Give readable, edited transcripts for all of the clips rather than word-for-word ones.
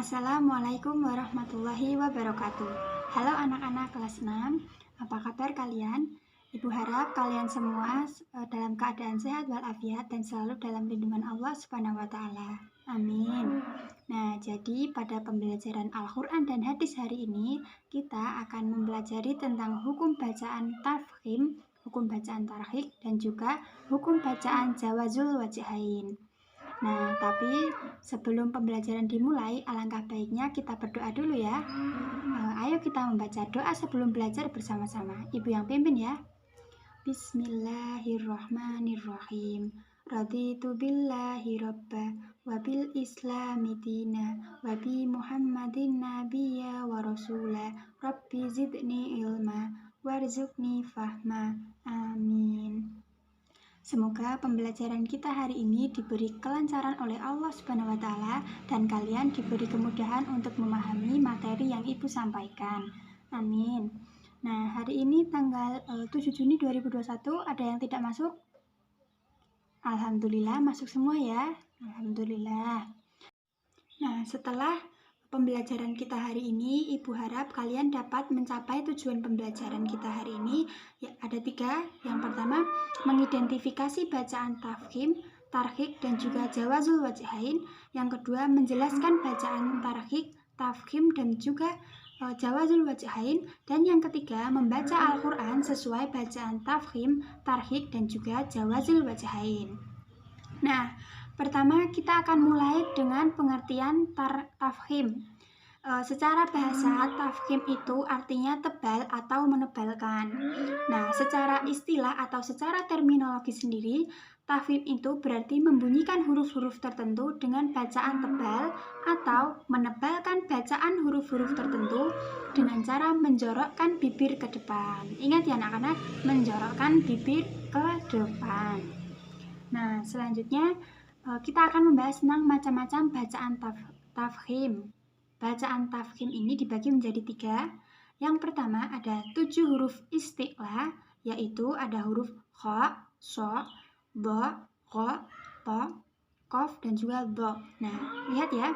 Assalamualaikum warahmatullahi wabarakatuh. Halo anak-anak kelas 6, apa kabar kalian? Ibu harap kalian semua dalam keadaan sehat walafiat dan selalu dalam lindungan Allah Subhanahu wa taala. Amin. Nah, jadi pada pembelajaran Al-Qur'an dan hadis hari ini kita akan mempelajari tentang hukum bacaan tafkhim, hukum bacaan tarhik, dan juga hukum bacaan jawazul wajhain. Nah, tapi sebelum pembelajaran dimulai, alangkah baiknya kita berdoa dulu ya. Ayo kita membaca doa sebelum belajar bersama-sama. Ibu yang pimpin ya. Bismillahirrahmanirrahim. Raditu billahi robba wa bil islami dina wa bi muhammadin nabiyya wa rasula rabbi zidni ilma warzuqni fahma. Amin. Semoga pembelajaran kita hari ini diberi kelancaran oleh Allah Subhanahu wa taala dan kalian diberi kemudahan untuk memahami materi yang Ibu sampaikan. Amin. Nah, hari ini tanggal 7 Juni 2021 ada yang tidak masuk? Alhamdulillah masuk semua ya. Alhamdulillah. Nah, setelah pembelajaran kita hari ini, Ibu harap kalian dapat mencapai tujuan pembelajaran kita hari ini. Ya, ada 3. Yang pertama, mengidentifikasi bacaan tafkhim, tarhik, dan juga jawazul wajhain. Yang kedua, menjelaskan bacaan tarhik, tafkhim, dan juga jawazul wajhain. Dan yang ketiga, membaca Al-Quran sesuai bacaan tafkhim, tarhik, dan juga jawazul wajhain. Nah, pertama kita akan mulai dengan pengertian tafkhim. Secara bahasa, tafkhim itu artinya tebal atau menebalkan. Nah, secara istilah atau secara terminologi sendiri, tafkhim itu berarti membunyikan huruf-huruf tertentu dengan bacaan tebal atau menebalkan bacaan huruf-huruf tertentu dengan cara menjorokkan bibir ke depan. Ingat ya anak-anak, menjorokkan bibir ke depan. Nah, selanjutnya kita akan membahas tentang macam-macam bacaan tafkhim. Bacaan tafkhim ini dibagi menjadi 3. Yang pertama ada 7 huruf isti'la, yaitu ada huruf kha, sha, dha, qa, ta, qaf, dan juga dha. Nah, lihat ya,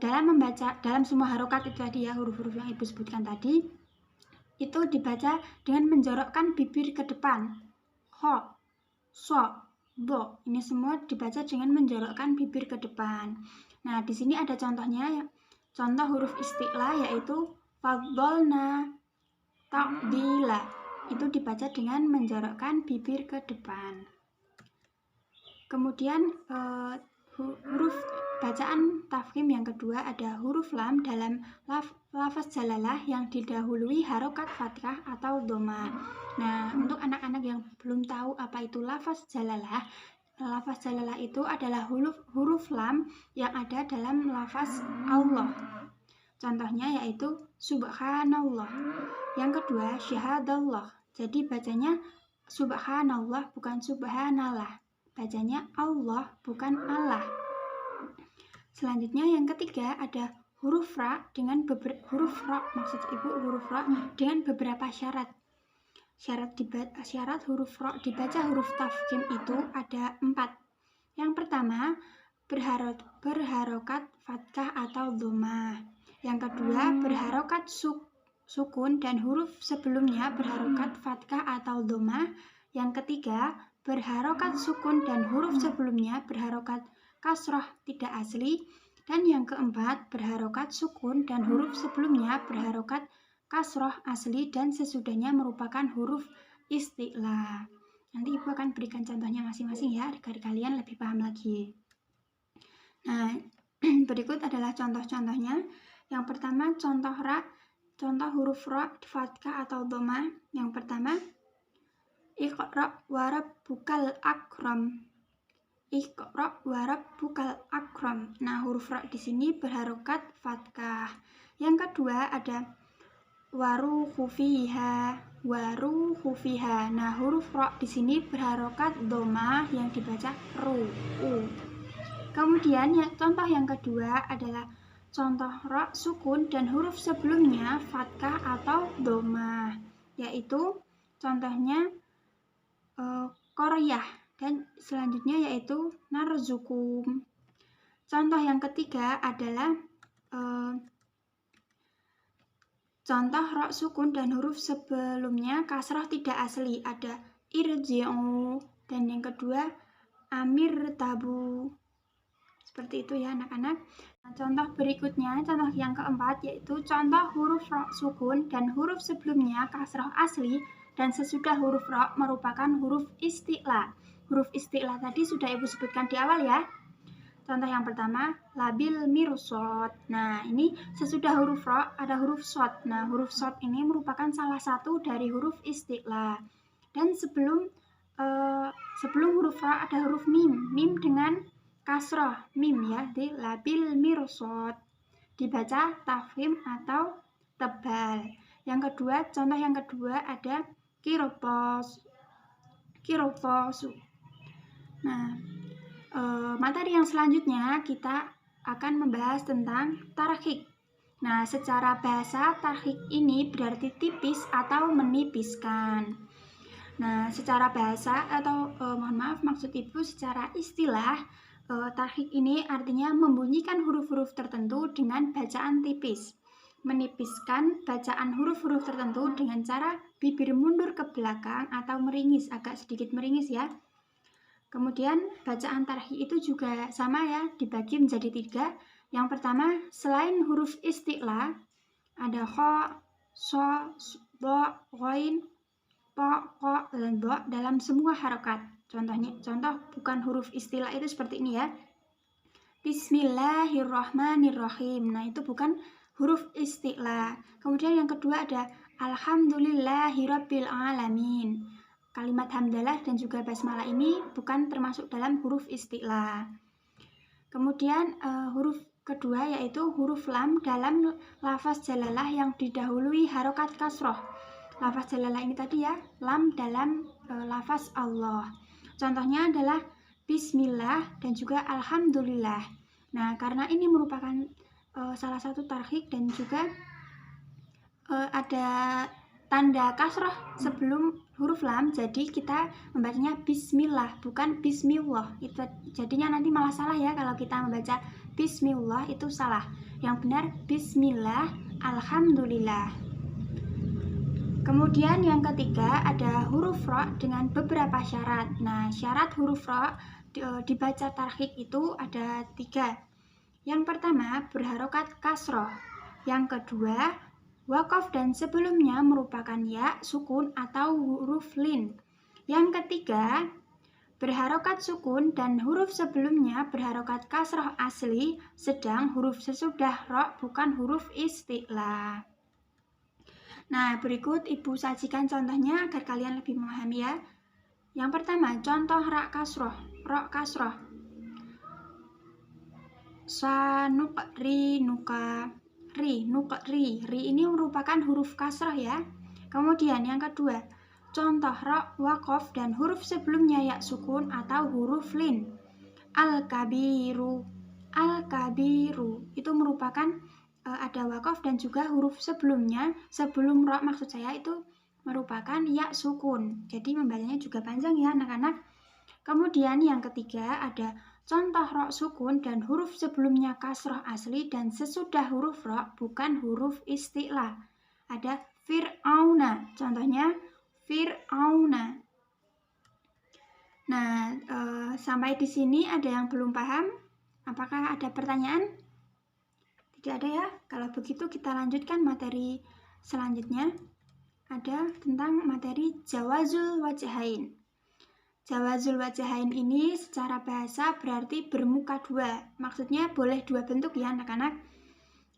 dalam semua harokat itu tadi ya, huruf-huruf yang Ibu sebutkan tadi, itu dibaca dengan menjorokkan bibir ke depan. Kha, sha, dha. Ini semua dibaca dengan menjorokkan bibir ke depan. Nah, di sini ada contohnya ya. Contoh huruf isti'la yaitu faddalna, ta'dila. Itu dibaca dengan menjorokkan bibir ke depan. Kemudian huruf bacaan tafkhim yang kedua ada huruf lam dalam lafaz jalalah yang didahului harokat fathah atau dhamma. Nah, untuk anak-anak yang belum tahu apa itu lafaz jalalah itu adalah huruf lam yang ada dalam lafaz Allah. Contohnya yaitu subhanallah. Yang kedua syahadallah. Jadi bacanya subhanallah bukan subhanallah. Bacanya Allah bukan Allah. Selanjutnya yang ketiga ada huruf ra dengan huruf ra dengan beberapa syarat. Syarat huruf ra dibaca huruf tafkhim itu ada 4. Yang pertama, berharokat fathah atau dhammah. Yang kedua, berharokat sukun dan huruf sebelumnya berharokat fathah atau dhammah. Yang ketiga, berharokat sukun dan huruf sebelumnya berharokat kasrah tidak asli. Dan yang keempat, berharokat sukun dan huruf sebelumnya berharokat kasroh asli dan sesudahnya merupakan huruf isti'la. Nanti Ibu akan berikan contohnya masing-masing ya, agar kalian lebih paham lagi. Nah, berikut adalah contoh-contohnya. Yang pertama, contoh huruf ra fathah atau dhammah. Yang pertama, iqra wa rabbukal akram. Iqra wa rabbukal akram. Nah, huruf ra di sini berharokat fathah. Yang kedua ada waruhu fiha. Nah, huruf ra di sini berharokat dhammah yang dibaca ru. Kemudian contoh yang kedua adalah contoh ra sukun dan huruf sebelumnya fathah atau dhammah, yaitu contohnya qaryah dan selanjutnya yaitu narzukum. Contoh yang ketiga adalah contoh ro sukun dan huruf sebelumnya kasroh tidak asli. Ada irji'u, dan yang kedua amir tabu. Seperti itu ya anak-anak. Nah, contoh berikutnya, contoh yang keempat, yaitu contoh huruf ro sukun dan huruf sebelumnya kasroh asli dan sesudah huruf ro merupakan huruf isti'la. Huruf isti'la tadi sudah Ibu sebutkan di awal ya. Contoh yang pertama, labil mirsad. Nah, ini sesudah huruf ro ada huruf shad. Nah, huruf shad ini merupakan salah satu dari huruf isti'la. Dan sebelum huruf ro ada huruf mim. Mim dengan kasroh, mim ya, di labil mirsad. Dibaca tafkhim atau tebal. Yang kedua, contoh yang kedua ada kirotosu. Nah, materi yang selanjutnya kita akan membahas tentang tarhik. Nah, secara bahasa tarhik ini berarti tipis atau menipiskan. Nah, secara bahasa atau mohon maaf maksud Ibu secara istilah, tarhik ini artinya membunyikan huruf-huruf tertentu dengan bacaan tipis. Menipiskan bacaan huruf-huruf tertentu dengan cara bibir mundur ke belakang atau meringis, agak sedikit meringis ya. Kemudian bacaan tarhik itu juga sama ya, dibagi menjadi 3. Yang pertama, selain huruf isti'la, ada kho, so, bo, ghain, po, ko, dan bo dalam semua harokat. Contoh bukan huruf isti'la itu seperti ini ya. Bismillahirrahmanirrahim. Nah, itu bukan huruf isti'la. Kemudian yang kedua ada alhamdulillahirabbil alamin. Kalimat hamdalah dan juga basmalah ini bukan termasuk dalam huruf isti'la. Kemudian huruf kedua yaitu huruf lam dalam lafaz jalalah yang didahului harokat kasroh. Lafaz jalalah ini tadi ya, lam dalam lafaz Allah. Contohnya adalah bismillah dan juga alhamdulillah. Nah, karena ini merupakan salah satu tarhik dan juga ada tanda kasroh sebelum huruf lam, jadi kita membacanya bismillah bukan bismillah. Itu jadinya nanti malah salah ya, kalau kita membaca bismillah itu salah. Yang benar bismillah alhamdulillah. Kemudian yang ketiga ada huruf ro dengan beberapa syarat. Nah, syarat huruf ro dibaca tarhik itu ada 3. Yang pertama berharokat kasroh. Yang kedua wakof dan sebelumnya merupakan ya, sukun atau huruf lin. Yang ketiga, berharokat sukun dan huruf sebelumnya berharokat kasroh asli, sedang huruf sesudah ro bukan huruf isti'la. Nah, berikut Ibu sajikan contohnya agar kalian lebih memahami ya. Yang pertama, contoh ro kasroh. Sanukri nuka. Ri ini merupakan huruf kasroh ya. Kemudian yang kedua, contoh ro wakof dan huruf sebelumnya ya sukun atau huruf lin. Al-kabiru itu merupakan ada wakof dan juga huruf sebelumnya, sebelum ro maksud saya itu merupakan ya sukun. Jadi membacanya juga panjang ya anak-anak. Kemudian yang ketiga ada contoh ro sukun dan huruf sebelumnya kasroh asli dan sesudah huruf ro bukan huruf isti'la. Ada fir'auna, contohnya fir'auna. Nah, sampai di sini ada yang belum paham? Apakah ada pertanyaan? Tidak ada ya? Kalau begitu kita lanjutkan materi selanjutnya. Ada tentang materi jawazul wajhain. Jawazul wajhain ini secara bahasa berarti bermuka 2. Maksudnya boleh 2 bentuk ya anak-anak.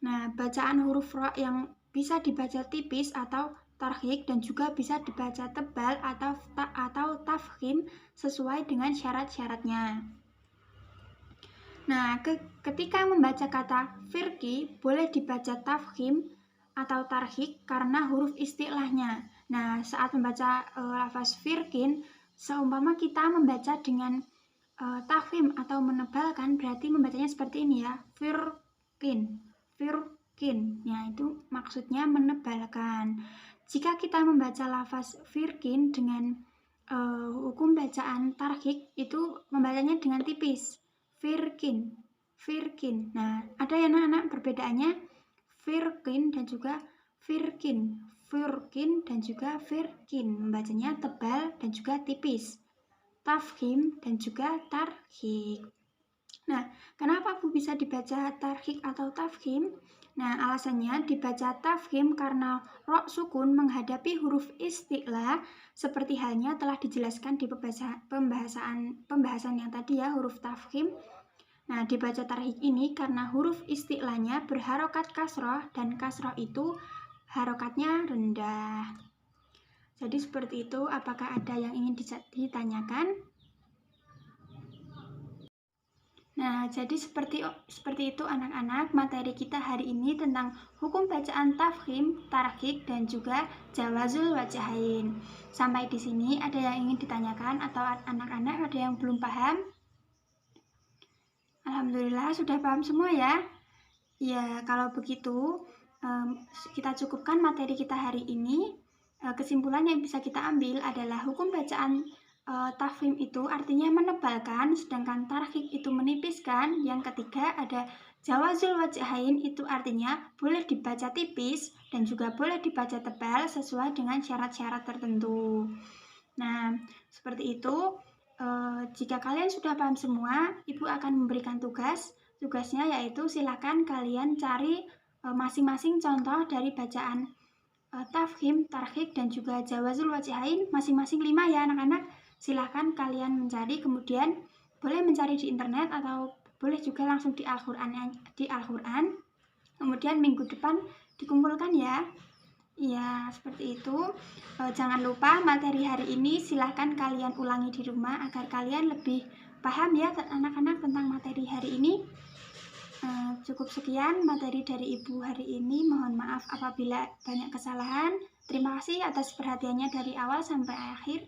Nah, bacaan huruf ro yang bisa dibaca tipis atau tarhik dan juga bisa dibaca tebal atau tafkhim sesuai dengan syarat-syaratnya. Nah, ketika membaca kata firqi boleh dibaca tafkhim atau tarhik karena huruf isti'lahnya. Nah, saat membaca lafaz firqin, seumpama kita membaca dengan tafkhim atau menebalkan, berarti membacanya seperti ini ya, firqin. Ya, itu maksudnya menebalkan. Jika kita membaca lafaz firqin dengan hukum bacaan tarhik, itu membacanya dengan tipis. Firqin. Firkin. Nah, ada ya anak-anak perbedaannya firkin dan juga firkin. Firkin dan juga firkin. Membacanya tebal dan juga tipis. Tafkhim dan juga tarhik. Nah, kenapa Bu bisa dibaca tarhik atau tafkhim? Nah, alasannya dibaca tafkhim karena ro sukun menghadapi huruf isti'la seperti halnya telah dijelaskan di pembahasan yang tadi ya, huruf tafkhim. Nah, dibaca tarhik ini karena huruf isti'lanya berharokat kasroh dan kasroh itu harokatnya rendah. Jadi seperti itu, apakah ada yang ingin ditanyakan? Nah, jadi seperti itu anak-anak, materi kita hari ini tentang hukum bacaan tafkhim, tarhik, dan juga jawazul wajahain. Sampai di sini ada yang ingin ditanyakan atau anak-anak ada yang belum paham? Alhamdulillah sudah paham semua ya. Ya, kalau begitu kita cukupkan materi kita hari ini. Kesimpulan yang bisa kita ambil adalah hukum bacaan tafkhim itu artinya menebalkan, sedangkan tarhik itu menipiskan. Yang ketiga ada jawazul wajahain, itu artinya boleh dibaca tipis dan juga boleh dibaca tebal sesuai dengan syarat-syarat tertentu. Nah, seperti itu. Jika kalian sudah paham semua, Ibu akan memberikan tugasnya yaitu silakan kalian cari masing-masing contoh dari bacaan tafkhim, tarhik, dan juga jawazul wajahain masing-masing 5 ya anak-anak. Silakan kalian mencari, kemudian boleh mencari di internet atau boleh juga langsung di Al-Quran. Kemudian minggu depan dikumpulkan ya. Ya, seperti itu. Jangan lupa materi hari ini silahkan kalian ulangi di rumah agar kalian lebih paham ya anak-anak tentang materi hari ini. Cukup sekian materi dari Ibu hari ini. Mohon maaf apabila banyak kesalahan. Terima kasih atas perhatiannya dari awal sampai akhir.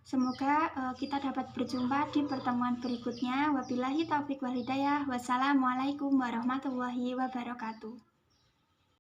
Semoga kita dapat berjumpa di pertemuan berikutnya. Wabillahi taufiq wal hidayah. Wassalamualaikum warahmatullahi wabarakatuh.